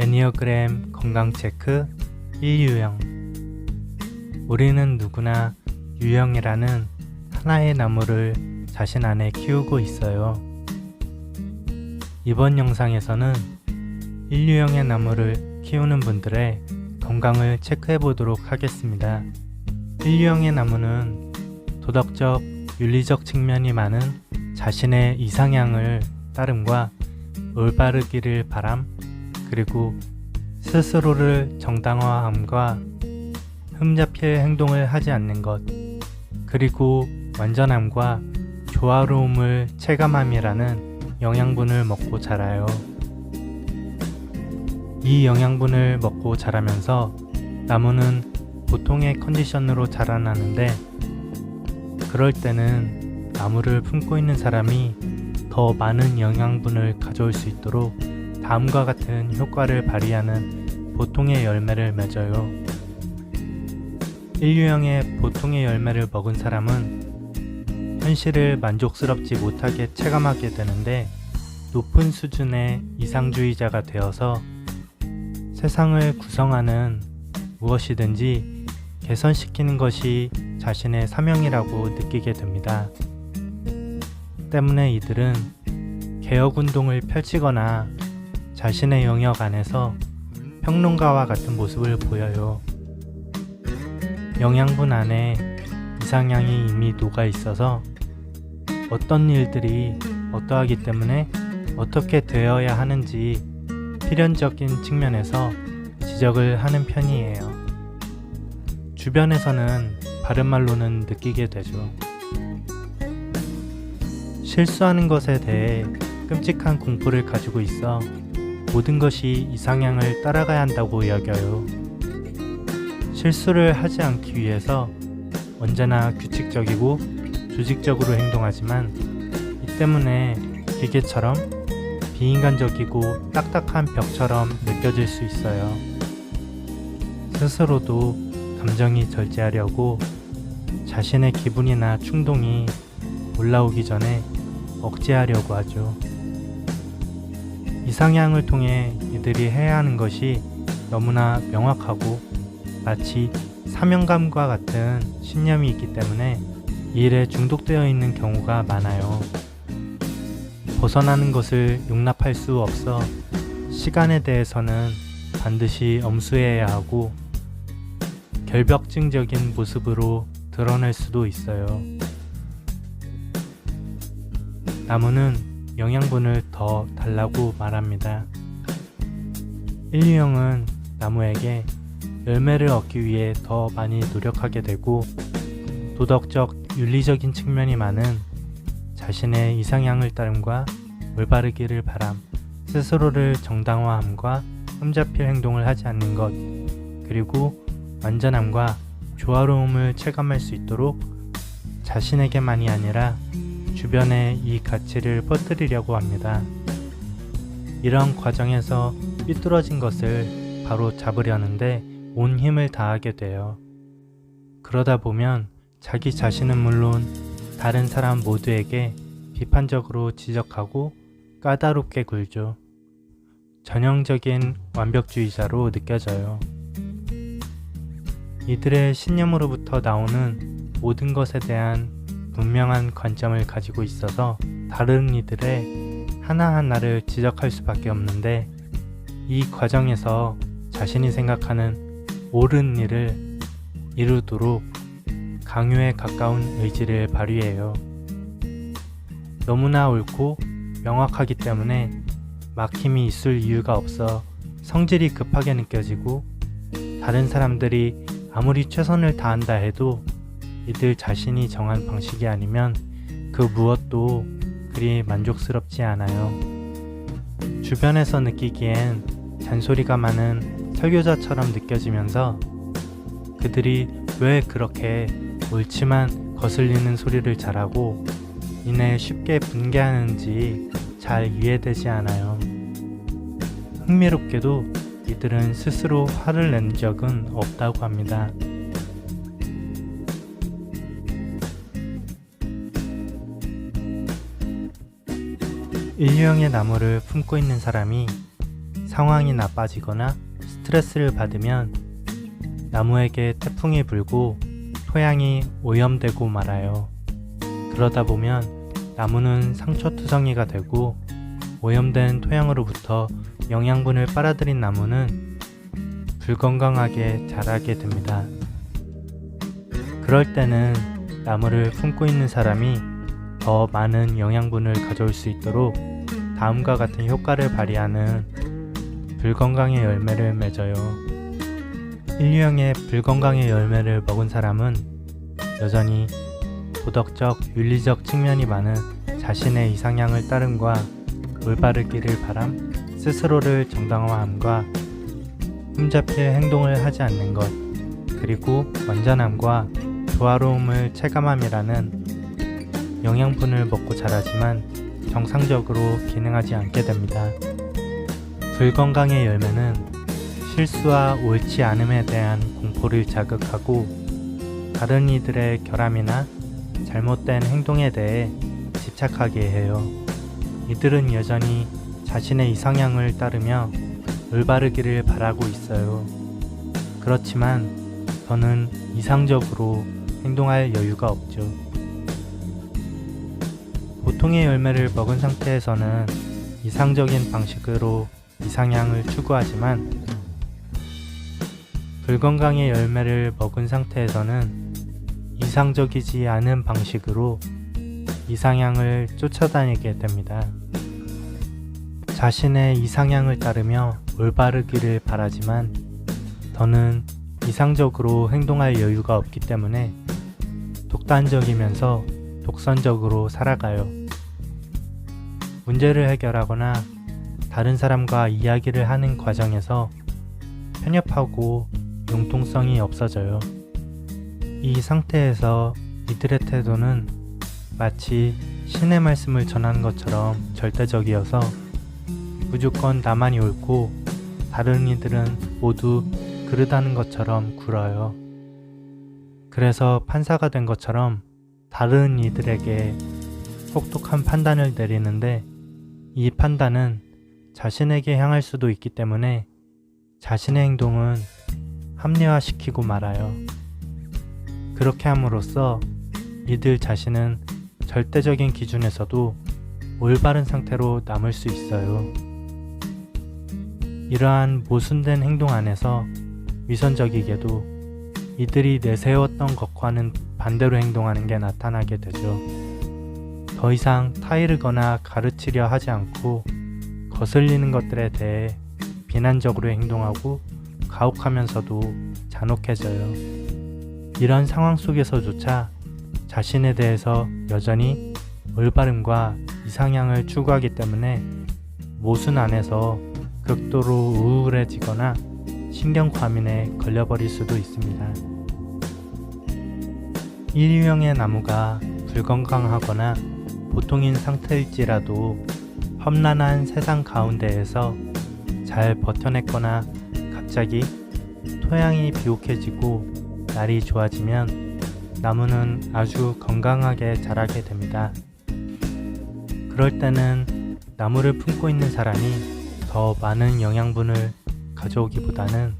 애니어그램 건강체크 1유형. 우리는 누구나 유형이라는 하나의 나무를 자신 안에 키우고 있어요. 이번 영상에서는 1유형의 나무를 키우는 분들의 건강을 체크해 보도록 하겠습니다. 1유형의 나무는 도덕적, 윤리적 측면이 많은 자신의 이상향을 따름과 올바르기를 바람, 그리고 스스로를 정당화함과 흠잡힐 행동을 하지 않는 것, 그리고 완전함과 조화로움을 체감함이라는 영양분을 먹고 자라요. 이 영양분을 먹고 자라면서 나무는 보통의 컨디션으로 자라나는데, 그럴 때는 나무를 품고 있는 사람이 더 많은 영양분을 가져올 수 있도록 다음과 같은 효과를 발휘하는 보통의 열매를 맺어요. 1유형의 보통의 열매를 먹은 사람은 현실을 만족스럽지 못하게 체감하게 되는데, 높은 수준의 이상주의자가 되어서 세상을 구성하는 무엇이든지 개선시키는 것이 자신의 사명이라고 느끼게 됩니다. 때문에 이들은 개혁운동을 펼치거나 자신의 영역 안에서 평론가와 같은 모습을 보여요. 영양분 안에 이상향이 이미 녹아 있어서 어떤 일들이 어떠하기 때문에 어떻게 되어야 하는지 필연적인 측면에서 지적을 하는 편이에요. 주변에서는 바른 말로는 느끼게 되죠. 실수하는 것에 대해 끔찍한 공포를 가지고 있어 모든 것이 이상향을 따라가야 한다고 여겨요. 실수를 하지 않기 위해서 언제나 규칙적이고 조직적으로 행동하지만, 이 때문에 기계처럼 비인간적이고 딱딱한 벽처럼 느껴질 수 있어요. 스스로도 감정이 절제하려고 자신의 기분이나 충동이 올라오기 전에 억제하려고 하죠. 이상향을 통해 이들이 해야 하는 것이 너무나 명확하고 마치 사명감과 같은 신념이 있기 때문에 이 일에 중독되어 있는 경우가 많아요. 벗어나는 것을 용납할 수 없어 시간에 대해서는 반드시 엄수해야 하고 결벽증적인 모습으로 드러낼 수도 있어요. 나무는 영양분을 더 달라고 말합니다. 1유형은 나무에게 열매를 얻기 위해 더 많이 노력하게 되고, 도덕적, 윤리적인 측면이 많은 자신의 이상향을 따름과 올바르기를 바람, 스스로를 정당화함과 흠잡힐 행동을 하지 않는 것, 그리고 완전함과 조화로움을 체감할 수 있도록 자신에게만이 아니라 주변에 이 가치를 퍼뜨리려고 합니다. 이런 과정에서 삐뚤어진 것을 바로 잡으려는데 온 힘을 다하게 돼요. 그러다 보면 자기 자신은 물론 다른 사람 모두에게 비판적으로 지적하고 까다롭게 굴죠. 전형적인 완벽주의자로 느껴져요. 이들의 신념으로부터 나오는 모든 것에 대한 분명한 관점을 가지고 있어서 다른 이들의 하나하나를 지적할 수밖에 없는데, 이 과정에서 자신이 생각하는 옳은 일을 이루도록 강요에 가까운 의지를 발휘해요. 너무나 옳고 명확하기 때문에 막힘이 있을 이유가 없어 성질이 급하게 느껴지고, 다른 사람들이 아무리 최선을 다한다 해도 이들 자신이 정한 방식이 아니면 그 무엇도 그리 만족스럽지 않아요. 주변에서 느끼기엔 잔소리가 많은 설교자처럼 느껴지면서 그들이 왜 그렇게 옳지만 거슬리는 소리를 잘하고 이내 쉽게 분개하는지 잘 이해되지 않아요. 흥미롭게도 이들은 스스로 화를 낸 적은 없다고 합니다. 1유형의 나무를 품고 있는 사람이 상황이 나빠지거나 스트레스를 받으면 나무에게 태풍이 불고 토양이 오염되고 말아요. 그러다 보면 나무는 상처투성이가 되고 오염된 토양으로부터 영양분을 빨아들인 나무는 불건강하게 자라게 됩니다. 그럴 때는 나무를 품고 있는 사람이 더 많은 영양분을 가져올 수 있도록 다음과 같은 효과를 발휘하는 불건강의 열매를 맺어요. 인류형의 불건강의 열매를 먹은 사람은 여전히 도덕적, 윤리적 측면이 많은 자신의 이상향을 따름과 올바르기를 바람, 스스로를 정당화함과 흠잡힐 행동을 하지 않는 것, 그리고 완전함과 조화로움을 체감함이라는 영양분을 먹고 자라지만 정상적으로 기능하지 않게 됩니다. 불건강의 열매는 실수와 옳지 않음에 대한 공포를 자극하고 다른 이들의 결함이나 잘못된 행동에 대해 집착하게 해요. 이들은 여전히 자신의 이상향을 따르며 올바르기를 바라고 있어요. 그렇지만 저는 이상적으로 행동할 여유가 없죠. 보통의 열매를 먹은 상태에서는 이상적인 방식으로 이상향을 추구하지만 불건강의 열매를 먹은 상태에서는 이상적이지 않은 방식으로 이상향을 쫓아다니게 됩니다. 자신의 이상향을 따르며 올바르기를 바라지만 저는 이상적으로 행동할 여유가 없기 때문에 독단적이면서 독선적으로 살아가요. 문제를 해결하거나 다른 사람과 이야기를 하는 과정에서 편협하고 융통성이 없어져요. 이 상태에서 이들의 태도는 마치 신의 말씀을 전하는 것처럼 절대적이어서 무조건 나만이 옳고 다른 이들은 모두 그르다는 것처럼 굴어요. 그래서 판사가 된 것처럼 다른 이들에게 혹독한 판단을 내리는데 이 판단은 자신에게 향할 수도 있기 때문에 자신의 행동은 합리화시키고 말아요. 그렇게 함으로써 이들 자신은 절대적인 기준에서도 올바른 상태로 남을 수 있어요. 이러한 모순된 행동 안에서 위선적이게도 이들이 내세웠던 것과는 반대로 행동하는 게 나타나게 되죠. 더 이상 타이르거나 가르치려 하지 않고 거슬리는 것들에 대해 비난적으로 행동하고 가혹하면서도 잔혹해져요. 이런 상황 속에서조차 자신에 대해서 여전히 올바름과 이상향을 추구하기 때문에 모순 안에서 극도로 우울해지거나 신경과민에 걸려버릴 수도 있습니다. 일류형의 나무가 불건강하거나 보통인 상태일지라도 험난한 세상 가운데에서 잘 버텨냈거나 갑자기 토양이 비옥해지고 날이 좋아지면 나무는 아주 건강하게 자라게 됩니다. 그럴 때는 나무를 품고 있는 사람이 더 많은 영양분을 가져오기보다는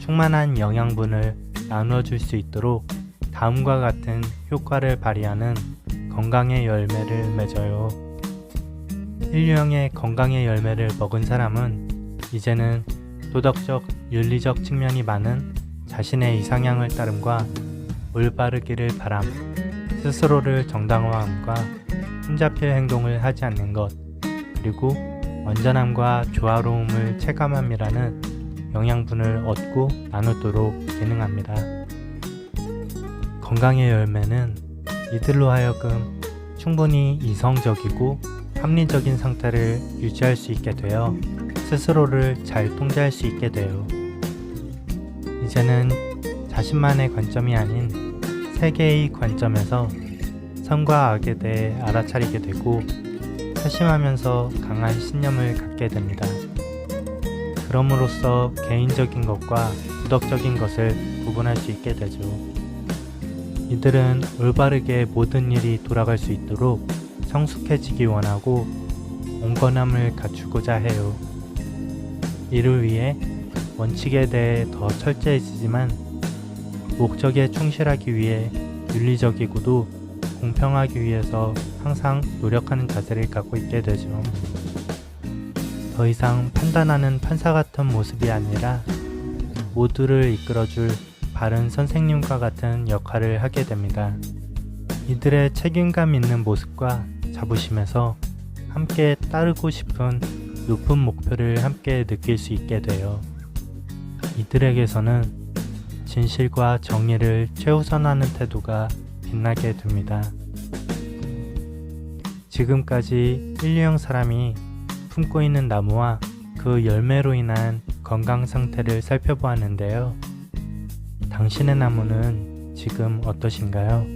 충만한 영양분을 나누어줄 수 있도록 다음과 같은 효과를 발휘하는 건강의 열매를 맺어요. 인류형의 건강의 열매를 먹은 사람은 이제는 도덕적, 윤리적 측면이 많은 자신의 이상향을 따름과 올바르기를 바람, 스스로를 정당화함과 흠잡힐 행동을 하지 않는 것, 그리고 완전함과 조화로움을 체감함이라는 영양분을 얻고 나누도록 기능합니다. 건강의 열매는 이들로 하여금 충분히 이성적이고 합리적인 상태를 유지할 수 있게 되어 스스로를 잘 통제할 수 있게 돼요. 이제는 자신만의 관점이 아닌 세계의 관점에서 선과 악에 대해 알아차리게 되고 세심하면서 강한 신념을 갖게 됩니다. 그럼으로써 개인적인 것과 도덕적인 것을 구분할 수 있게 되죠. 이들은 올바르게 모든 일이 돌아갈 수 있도록 성숙해지기 원하고 온건함을 갖추고자 해요. 이를 위해 원칙에 대해 더 철저해지지만 목적에 충실하기 위해 윤리적이고도 공평하기 위해서 항상 노력하는 자세를 갖고 있게 되죠. 더 이상 판단하는 판사 같은 모습이 아니라 모두를 이끌어줄 바른 선생님과 같은 역할을 하게 됩니다. 이들의 책임감 있는 모습과 자부심에서 함께 따르고 싶은 높은 목표를 함께 느낄 수 있게 돼요. 이들에게서는 진실과 정의를 최우선하는 태도가 빛나게 됩니다. 지금까지 1류형 사람이 품고 있는 나무와 그 열매로 인한 건강 상태를 살펴보았는데요. 당신의 나무는 지금 어떠신가요?